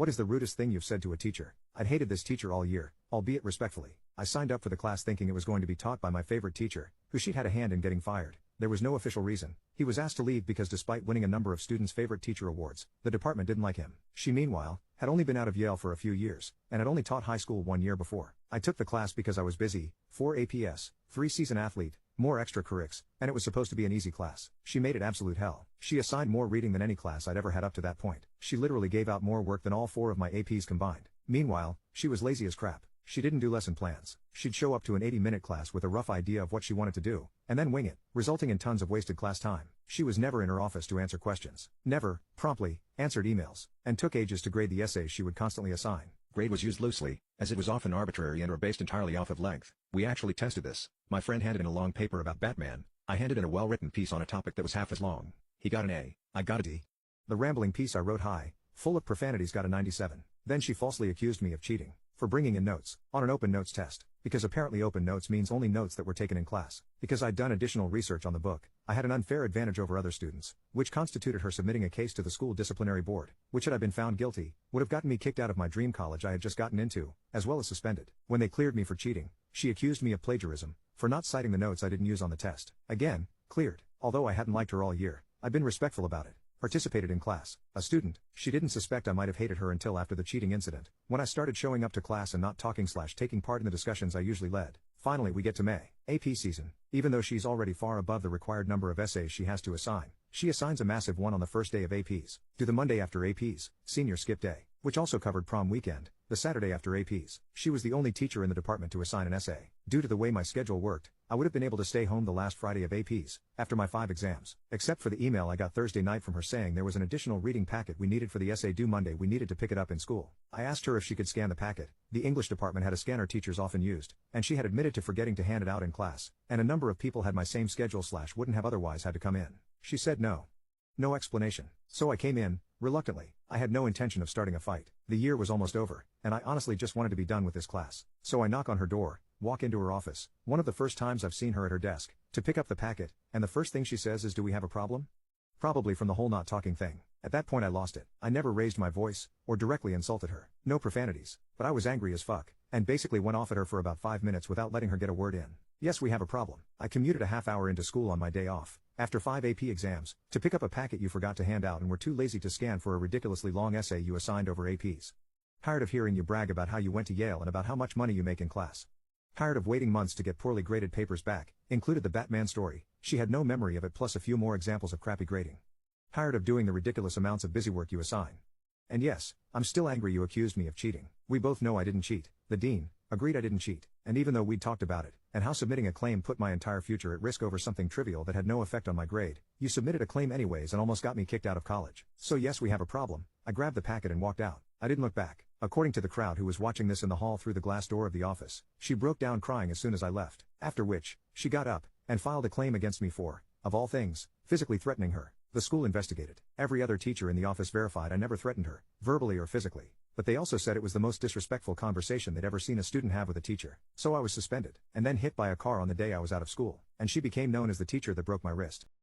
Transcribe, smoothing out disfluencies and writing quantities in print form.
What is the rudest thing you've said to a teacher? I'd hated this teacher all year, albeit respectfully. I signed up for the class thinking it was going to be taught by my favorite teacher, who she'd had a hand in getting fired. There was no official reason. He was asked to leave because despite winning a number of students' favorite teacher awards, the department didn't like him. She meanwhile, had only been out of Yale for a few years, and had only taught high school 1 year before. I took the class because I was busy, 4 APS, 3 season athlete, more extracurriculars, and it was supposed to be an easy class. She made it absolute hell. She assigned more reading than any class I'd ever had up to that point. She literally gave out more work than all 4 of my APs combined. Meanwhile, she was lazy as crap. She didn't do lesson plans. She'd show up to an 80-minute class with a rough idea of what she wanted to do, and then wing it, resulting in tons of wasted class time. She was never in her office to answer questions. Never, promptly, answered emails, and took ages to grade the essays she would constantly assign. Grade was used loosely, as it was often arbitrary and or based entirely off of length. We actually tested this. My friend handed in a long paper about Batman. I handed in a well-written piece on a topic that was half as long. He got an A. I got a D. The rambling piece I wrote high, full of profanities, got a 97. Then she falsely accused me of cheating for bringing in notes on an open notes test, because apparently open notes means only notes that were taken in class. Because I'd done additional research on the book, I had an unfair advantage over other students, which constituted her submitting a case to the school disciplinary board, which had I been found guilty, would have gotten me kicked out of my dream college I had just gotten into, as well as suspended. When they cleared me for cheating, she accused me of plagiarism, for not citing the notes I didn't use on the test. Again, cleared. Although I hadn't liked her all year, I'd been respectful about it. Participated in class. A student. She didn't suspect I might have hated her until after the cheating incident, when I started showing up to class and not taking part in the discussions I usually led. Finally we get to May, AP season. Even though she's already far above the required number of essays she has to assign, she assigns a massive one on the first day of APs, to the Monday after APs, senior skip day, which also covered prom weekend, the Saturday after APs. She was the only teacher in the department to assign an essay. Due to the way my schedule worked, I would have been able to stay home the last Friday of APs, after my 5 exams, except for the email I got Thursday night from her saying there was an additional reading packet we needed for the essay due Monday. We needed to pick it up in school. I asked her if she could scan the packet. The English department had a scanner teachers often used, and she had admitted to forgetting to hand it out in class, and a number of people had my same schedule / wouldn't have otherwise had to come in. She said no. No explanation. So I came in, reluctantly. I had no intention of starting a fight. The year was almost over, and I honestly just wanted to be done with this class. So I knock on her door, walk into her office, one of the first times I've seen her at her desk, to pick up the packet, and the first thing she says is, "Do we have a problem?" Probably from the whole not talking thing. At that point I lost it. I never raised my voice, or directly insulted her. No profanities. But I was angry as fuck, and basically went off at her for about 5 minutes without letting her get a word in. Yes, we have a problem. I commuted a half hour into school on my day off, after 5 AP exams, to pick up a packet you forgot to hand out and were too lazy to scan for a ridiculously long essay you assigned over APs. Tired of hearing you brag about how you went to Yale and about how much money you make in class. Tired of waiting months to get poorly graded papers back, included the Batman story. She had no memory of it plus a few more examples of crappy grading. Tired of doing the ridiculous amounts of busy work you assign. And yes, I'm still angry you accused me of cheating. We both know I didn't cheat. The dean agreed I didn't cheat, and even though we'd talked about it, and how submitting a claim put my entire future at risk over something trivial that had no effect on my grade, you submitted a claim anyways and almost got me kicked out of college. So yes, we have a problem. I grabbed the packet and walked out. I didn't look back. According to the crowd who was watching this in the hall through the glass door of the office, she broke down crying as soon as I left, after which, she got up, and filed a claim against me for, of all things, physically threatening her. The school investigated. Every other teacher in the office verified I never threatened her, verbally or physically. But they also said it was the most disrespectful conversation they'd ever seen a student have with a teacher. So I was suspended, and then hit by a car on the day I was out of school, and she became known as the teacher that broke my wrist.